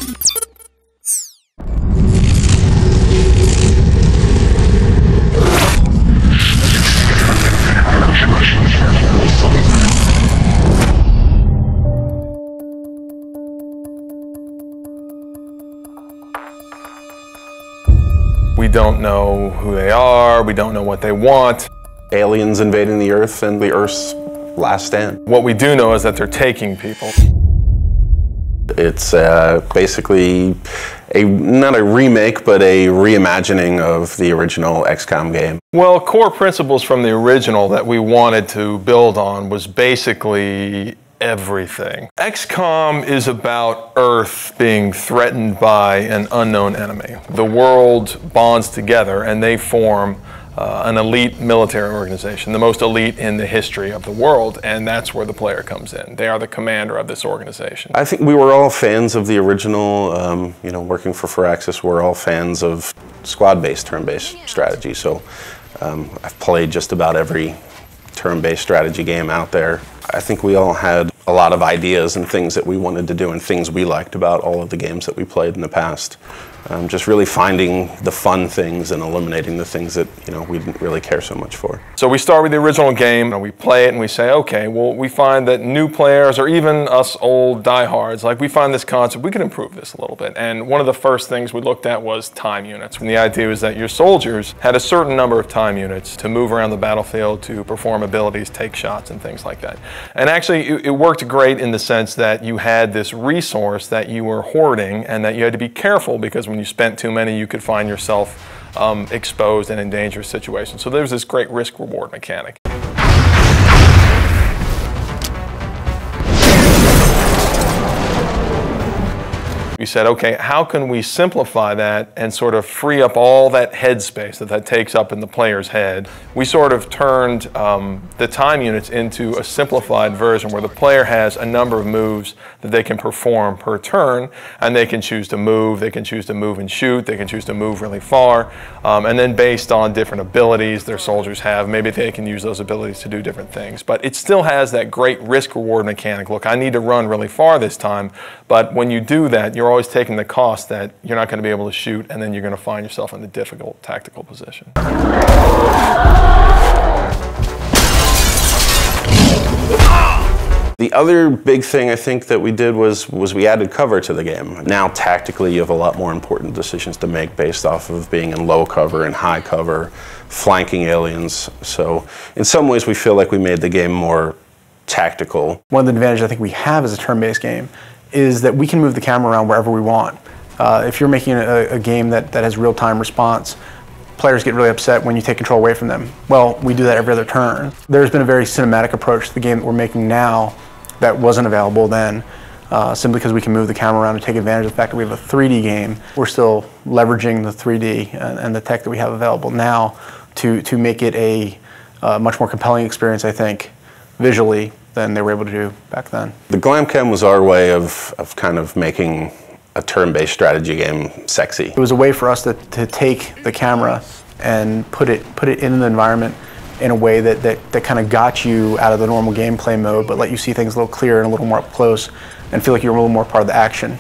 We don't know who they are, we don't know what they want. Aliens invading the Earth and the Earth's last stand. What we do know is that they're taking people. It's basically not a remake, but a reimagining of the original XCOM game. Well, core principles from the original that we wanted to build on was basically everything. XCOM is about Earth being threatened by an unknown enemy. The world bonds together and they form an elite military organization, the most elite in the history of the world, and that's where the player comes in. They are the commander of this organization. I think we were all fans of the original, you know, working for Firaxis, we're all fans of squad-based, turn-based strategy. So I've played just about every turn-based strategy game out there. I think we all had a lot of ideas and things that we wanted to do and things we liked about all of the games that we played in the past. Just really finding the fun things and eliminating the things that, you know, we didn't really care so much for. So we start with the original game and we play it and we say, okay, well, we find that new players or even us old diehards, like we find this concept, we can improve this a little bit. And one of the first things we looked at was time units. And the idea was that your soldiers had a certain number of time units to move around the battlefield, to perform abilities, take shots and things like that. And actually it worked great in the sense that you had this resource that you were hoarding and that you had to be careful because when you spent too many, you could find yourself exposed and in dangerous situations. So there's this great risk-reward mechanic. We said, okay, how can we simplify that and sort of free up all that headspace that takes up in the player's head? We sort of turned the time units into a simplified version where the player has a number of moves that they can perform per turn, and they can choose to move and shoot, they can choose to move really far, and then based on different abilities their soldiers have, maybe they can use those abilities to do different things. But it still has that great risk-reward mechanic. Look, I need to run really far this time, but when you do that, you're always taking the cost that you're not going to be able to shoot, and then you're going to find yourself in a difficult tactical position. The other big thing I think that we did was we added cover to the game. Now tactically you have a lot more important decisions to make based off of being in low cover and high cover, flanking aliens. So in some ways we feel like we made the game more tactical. One of the advantages I think we have as a turn-based game is that we can move the camera around wherever we want. If you're making a game that has real-time response, players get really upset when you take control away from them. Well, we do that every other turn. There's been a very cinematic approach to the game that we're making now that wasn't available then, simply because we can move the camera around and take advantage of the fact that we have a 3D game. We're still leveraging the 3D and the tech that we have available now to make it a much more compelling experience, I think, visually, than they were able to do back then. The Glamcam was our way of kind of making a turn-based strategy game sexy. It was a way for us to take the camera and put it in the environment in a way that kind of got you out of the normal gameplay mode, but let you see things a little clearer and a little more up close and feel like you're a little more part of the action.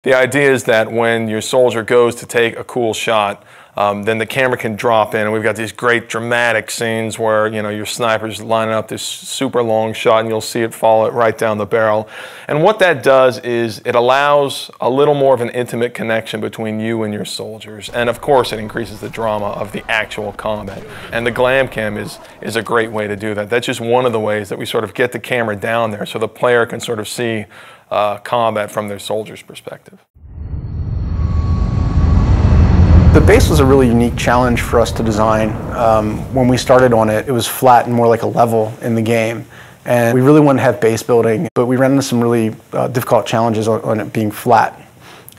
The idea is that when your soldier goes to take a cool shot, then the camera can drop in, and we've got these great dramatic scenes where, you know, your sniper's lining up this super long shot and you'll see it fall right down the barrel. And what that does is it allows a little more of an intimate connection between you and your soldiers. And of course it increases the drama of the actual combat. And the Glamcam is a great way to do that. That's just one of the ways that we sort of get the camera down there so the player can sort of see combat from their soldier's perspective. The base was a really unique challenge for us to design. When we started on it, it was flat and more like a level in the game. And we really wanted to have base building, but we ran into some really difficult challenges on it being flat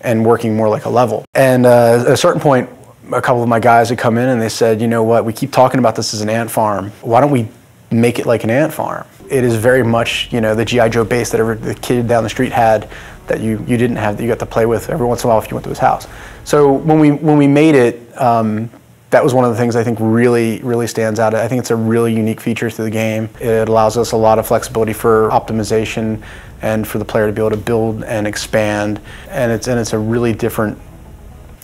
and working more like a level. And at a certain point, a couple of my guys had come in and they said, you know what, we keep talking about this as an ant farm. Why don't we make it like an ant farm? It is very much, you know, the G.I. Joe base that the kid down the street had that you didn't have, that you got to play with every once in a while if you went to his house. So when we made it, That was one of the things I think really stands out. I think it's a really unique feature to the game. It allows us a lot of flexibility for optimization and for the player to be able to build and expand. And it's a really different,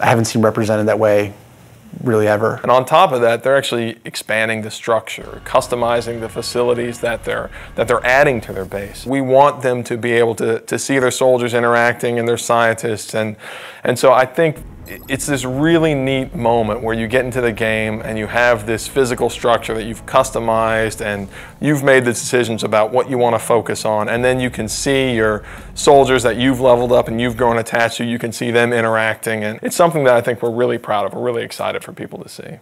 I haven't seen represented that way really ever. And on top of that, they're actually expanding the structure, customizing the facilities that they're adding to their base. We want them to be able to see their soldiers interacting and their scientists, and so I think it's this really neat moment where you get into the game and you have this physical structure that you've customized and you've made the decisions about what you want to focus on, and then you can see your soldiers that you've leveled up and you've grown attached to, you can see them interacting, and it's something that I think we're really proud of, we're really excited for people to see.